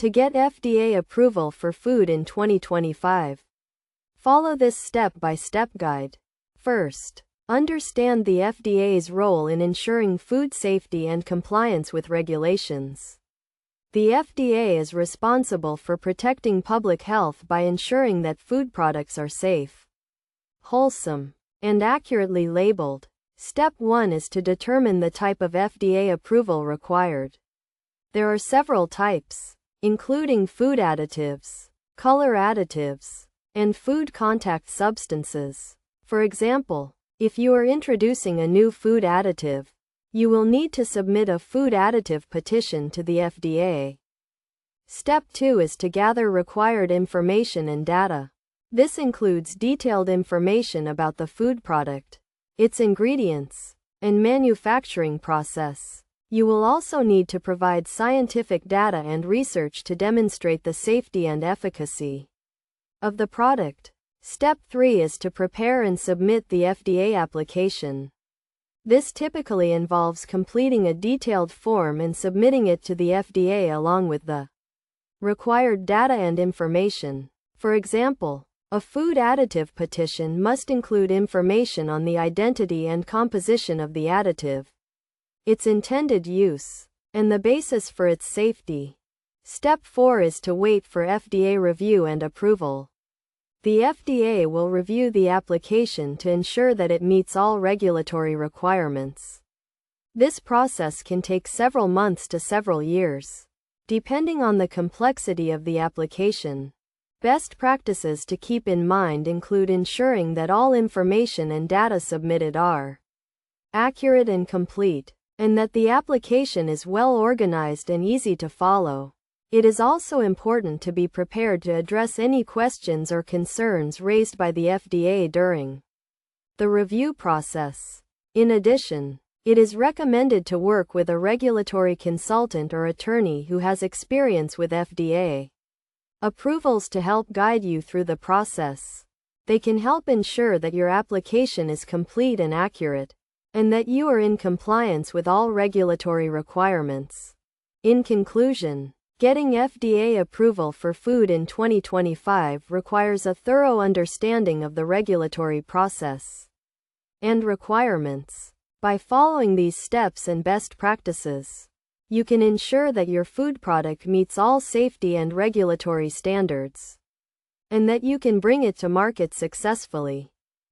to get FDA approval for food in 2025. Follow this step-by-step guide. First, understand the FDA's role in ensuring food safety and compliance with regulations. The FDA is responsible for protecting public health by ensuring that food products are safe, wholesome, and accurately labeled. Step 1 is to determine the type of FDA approval required. There are several types, including food additives, color additives, and food contact substances. For example, if you are introducing a new food additive, you will need to submit a food additive petition to the FDA. Step 2 is to gather required information and data. This includes detailed information about the food product, its ingredients, and manufacturing process. You will also need to provide scientific data and research to demonstrate the safety and efficacy of the product. Step 3 is to prepare and submit the FDA application. This typically involves completing a detailed form and submitting it to the FDA along with the required data and information. For example, a food additive petition must include information on the identity and composition of the additive, its intended use, and the basis for its safety. Step 4 is to wait for FDA review and approval. The FDA will review the application to ensure that it meets all regulatory requirements. This process can take several months to several years, depending on the complexity of the application. Best practices to keep in mind include ensuring that all information and data submitted are accurate and complete, and that the application is well organized and easy to follow. It is also important to be prepared to address any questions or concerns raised by the FDA during the review process. In addition, it is recommended to work with a regulatory consultant or attorney who has experience with FDA approvals to help guide you through the process. They can help ensure that your application is complete and accurate, and that you are in compliance with all regulatory requirements. In conclusion, getting FDA approval for food in 2025 requires a thorough understanding of the regulatory process and requirements. By following these steps and best practices, you can ensure that your food product meets all safety and regulatory standards, and that you can bring it to market successfully.